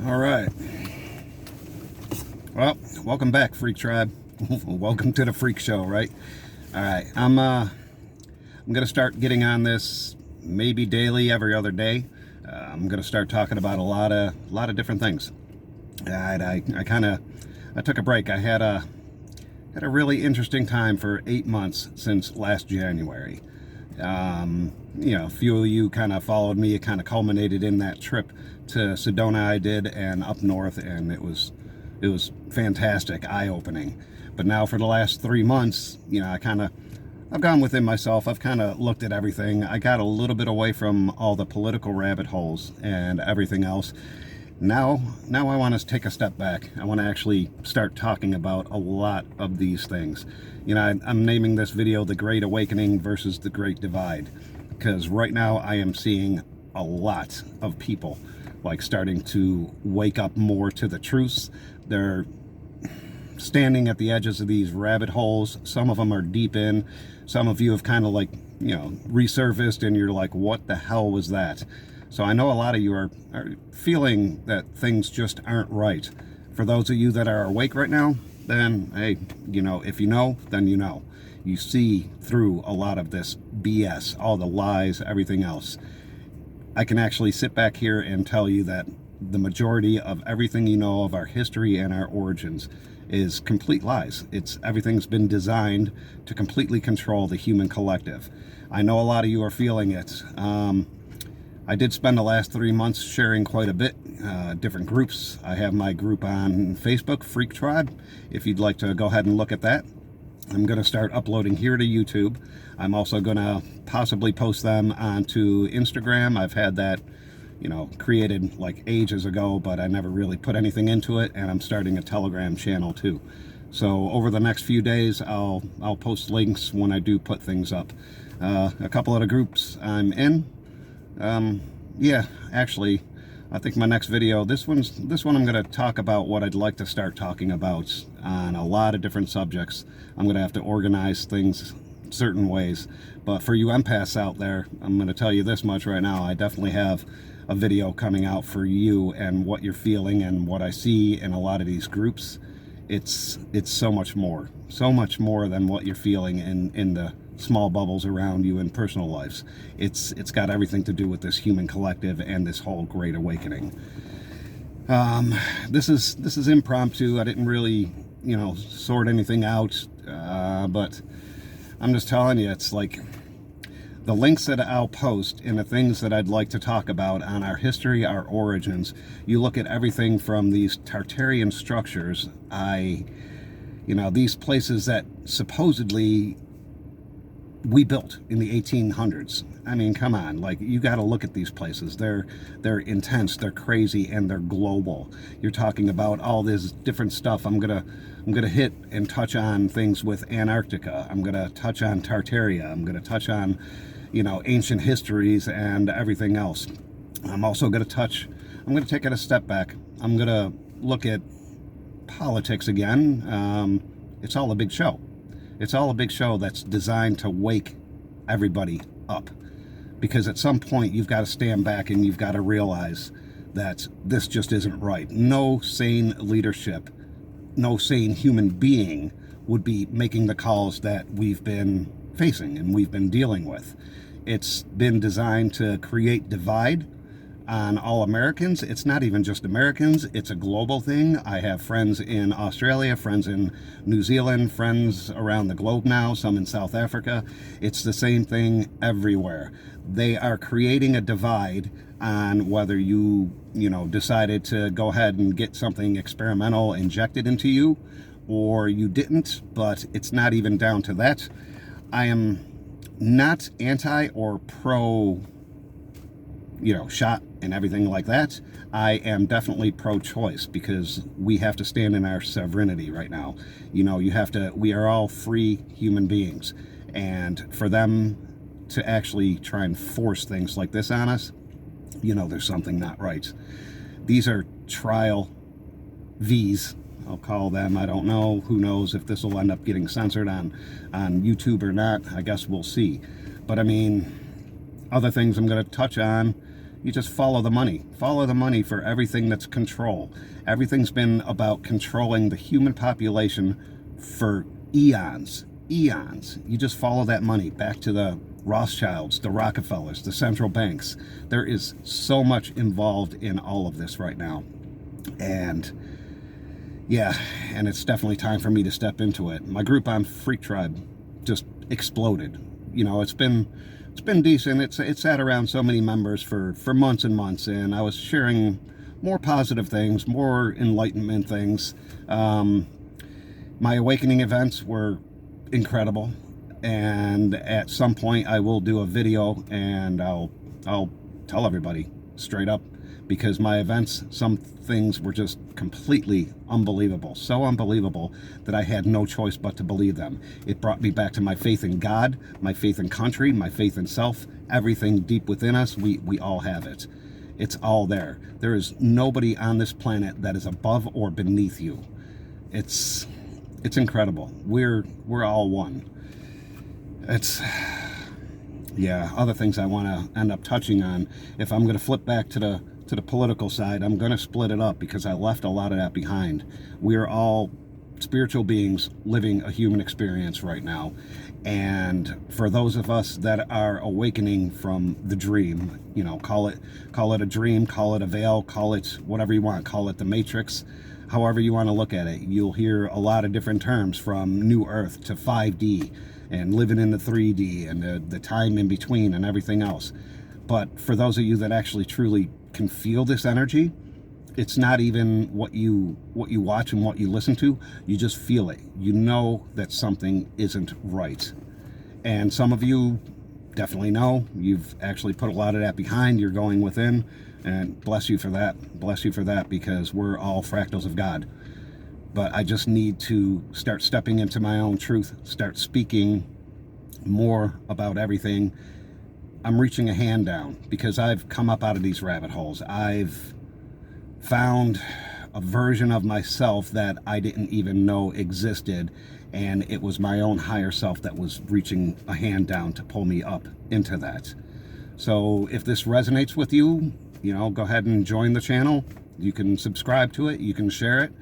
All right. Well, welcome back, Freq Tribe. Welcome to the Freak Show, right? All right. I'm gonna start getting on this maybe daily, every other day. I'm gonna start talking about a lot of different things. I took a break. I had a really interesting time for 8 months since last January. A few of you kind of followed me. It kind of culminated in that trip to Sedona I did and up north, and it was fantastic, eye-opening. But now for the last 3 months, I've gone within myself. I've kind of looked at everything. I got a little bit away from all the political rabbit holes and everything else. Now I want to take a step back. I want to actually start talking about a lot of these things. I'm naming this video The Great Awakening versus The Great Divide, because right now I am seeing a lot of people like starting to wake up more to the truths. They're standing at the edges of these rabbit holes. Some of them are deep in. Some of you have kind of resurfaced, and you're like, what the hell was that? So I know a lot of you are feeling that things just aren't right. For those of you that are awake right now, then, hey, if you know, then you know. You see through a lot of this BS, all the lies, everything else. I can actually sit back here and tell you that the majority of everything you know of our history and our origins is complete lies. Everything's been designed to completely control the human collective. I know a lot of you are feeling it. I did spend the last 3 months sharing quite a bit, different groups. I have my group on Facebook, Freq Tribe, if you'd like to go ahead and look at that. I'm going to start uploading here to YouTube. I'm also going to possibly post them onto Instagram. I've had that, created like ages ago, but I never really put anything into it, and I'm starting a Telegram channel too. So over the next few days, I'll post links when I do put things up. A couple of the groups I'm in. Actually, I think my next video, this one I'm going to talk about what I'd like to start talking about on a lot of different subjects. I'm going to have to organize things certain ways. But for you empaths out there, I'm going to tell you this much right now. I definitely have a video coming out for you and what you're feeling and what I see in a lot of these groups. It's so much more than what you're feeling in the small bubbles around you in personal lives. It's got everything to do with this human collective and this whole Great Awakening. This is impromptu. I didn't really sort anything out, but I'm just telling you, it's like the links that I'll post and the things that I'd like to talk about on our history, our origins. You look at everything from these Tartarian structures, these places that supposedly we built in the 1800s. I mean, come on, you got to look at these places. They're intense, they're crazy, and they're global. You're talking about all this different stuff. I'm gonna hit and touch on things with Antarctica. I'm gonna touch on Tartaria. I'm gonna touch on, ancient histories and everything else. I'm also gonna take it a step back. I'm gonna look at politics again. It's all a big show. It's all a big show that's designed to wake everybody up. Because at some point, you've got to stand back and you've got to realize that this just isn't right. No sane leadership, no sane human being would be making the calls that we've been facing and we've been dealing with. It's been designed to create divide on all Americans. It's not even just Americans, it's a global thing. I have friends in Australia, friends in New Zealand, friends around the globe now, some in South Africa. It's the same thing everywhere. They are creating a divide on whether you decided to go ahead and get something experimental injected into you or you didn't, but it's not even down to that. I am not anti or pro shot and everything like that. I am definitely pro-choice because we have to stand in our sovereignty right now. We are all free human beings, and for them to actually try and force things like this on us, there's something not right. These are trial V's, I'll call them. I don't know. Who knows if this will end up getting censored on YouTube or not. I guess we'll see. But I mean, other things I'm going to touch on You just follow the money. Follow the money for everything that's control. Everything's been about controlling the human population for eons. Eons. You just follow that money back to the Rothschilds, the Rockefellers, the central banks. There is so much involved in all of this right now. And yeah, and it's definitely time for me to step into it. My group on Freq Tribe just exploded. You know, it's been decent. It's at around so many members for months and months, and I was sharing more positive things, more enlightenment things. My awakening events were incredible, and at some point I will do a video and I'll tell everybody straight up, because my events, some things were just completely unbelievable. So unbelievable that I had no choice but to believe them. It brought me back to my faith in God, my faith in country, my faith in self, everything deep within us. We all have it. It's all there. There is nobody on this planet that is above or beneath you. It's incredible. We're all one. Yeah, other things I want to end up touching on. If I'm going to flip back to the political side, I'm going to split it up because I left a lot of that behind. We are all spiritual beings living a human experience right now. And for those of us that are awakening from the dream, you know, call it a dream, call it a veil, call it whatever you want, call it the Matrix, however you want to look at it. You'll hear a lot of different terms, from New Earth to 5D and living in the 3D and the time in between and everything else. But for those of you that actually truly can feel this energy, it's not even what you watch and what you listen to. You just feel it. You know that something isn't right. And some of you definitely know. You've actually put a lot of that behind. You're going within, and bless you for that. Bless you for that, because we're all fractals of God. But I just need to start stepping into my own truth, start speaking more about everything. I'm reaching a hand down because I've come up out of these rabbit holes. I've found a version of myself that I didn't even know existed, and it was my own higher self that was reaching a hand down to pull me up into that. So if this resonates with you, you know, go ahead and join the channel. You can subscribe to it, you can share it,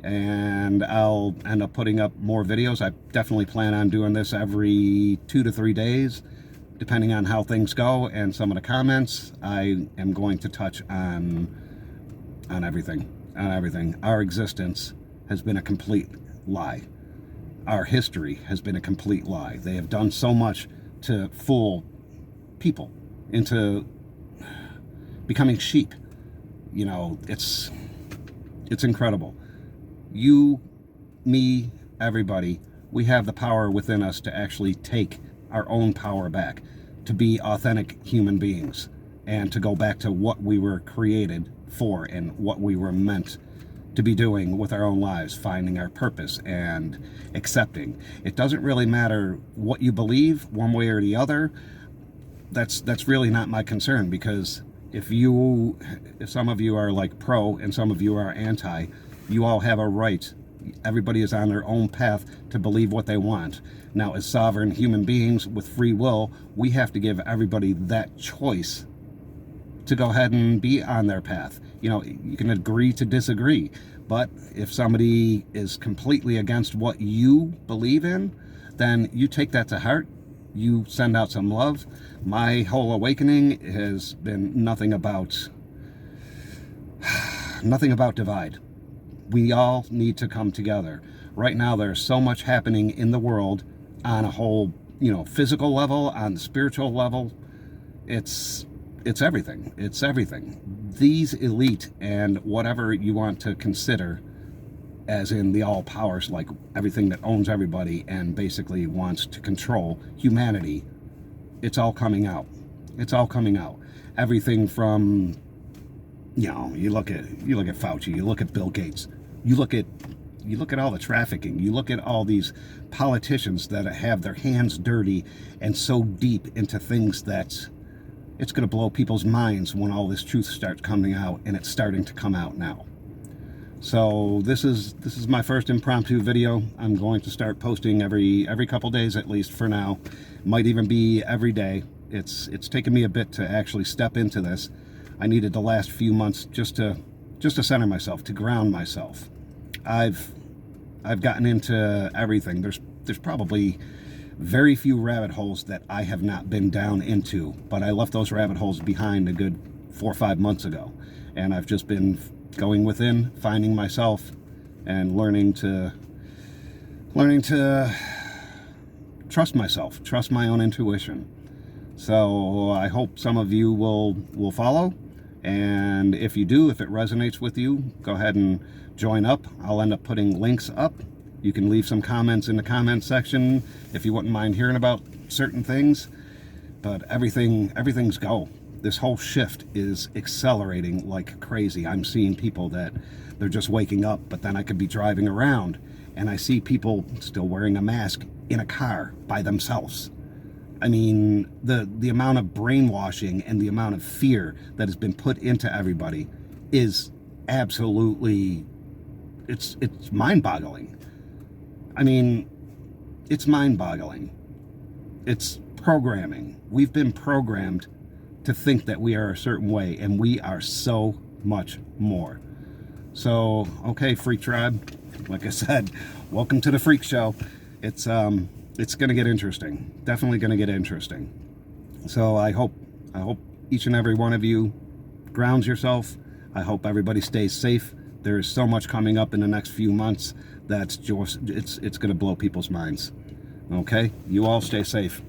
and I'll end up putting up more videos. I definitely plan on doing this every 2 to 3 days, depending on how things go and some of the comments. I am going to touch on everything. Our existence has been a complete lie. Our history has been a complete lie. They have done so much to fool people into becoming sheep. You know, it's incredible. You, me, everybody, we have the power within us to actually take our own power back, to be authentic human beings, and to go back to what we were created for and what we were meant to be doing with our own lives, finding our purpose and accepting. It doesn't really matter what you believe one way or the other. That's really not my concern, because if some of you are like pro and some of you are anti, you all have a right. Everybody is on their own path to believe what they want. Now, as sovereign human beings with free will, we have to give everybody that choice to go ahead and be on their path. You know, you can agree to disagree, but if somebody is completely against what you believe in, then you take that to heart. You send out some love. My whole awakening has been nothing about divide. We all need to come together. Right now, there's so much happening in the world on a whole, you know, physical level, on the spiritual level. It's everything. It's everything. These elite and whatever you want to consider, as in the all powers, like everything that owns everybody and basically wants to control humanity, it's all coming out. It's all coming out. Everything from, you know, you look at Fauci, you look at Bill Gates, you look at all the trafficking, you look at all these politicians that have their hands dirty and so deep into things that it's going to blow people's minds when all this truth starts coming out, and it's starting to come out now. So this is my first impromptu video. I'm going to start posting every couple days at least for now. Might even be every day. It's taken me a bit to actually step into this. I needed the last few months just to center myself, to ground myself. I've gotten into everything. There's probably very few rabbit holes that I have not been down into, but I left those rabbit holes behind a good 4 or 5 months ago, and I've just been going within, finding myself, and learning to trust myself, trust my own intuition. So I hope some of you will follow, and if you do, if it resonates with you, go ahead and join up. I'll end up putting links up. You can leave some comments in the comment section if you wouldn't mind hearing about certain things. But everything's go. This whole shift is accelerating like crazy. I'm seeing people that they're just waking up, but then I could be driving around and I see people still wearing a mask in a car by themselves. I mean, the amount of brainwashing and the amount of fear that has been put into everybody is absolutely, it's mind-boggling. I mean, it's mind-boggling. It's programming. We've been programmed to think that we are a certain way, and we are so much more. So, okay, Freq Tribe, like I said, welcome to the Freak Show. It's going to get interesting. Definitely going to get interesting. So I hope each and every one of you grounds yourself. I hope everybody stays safe. There is so much coming up in the next few months that's just, it's going to blow people's minds. Okay? You all stay safe.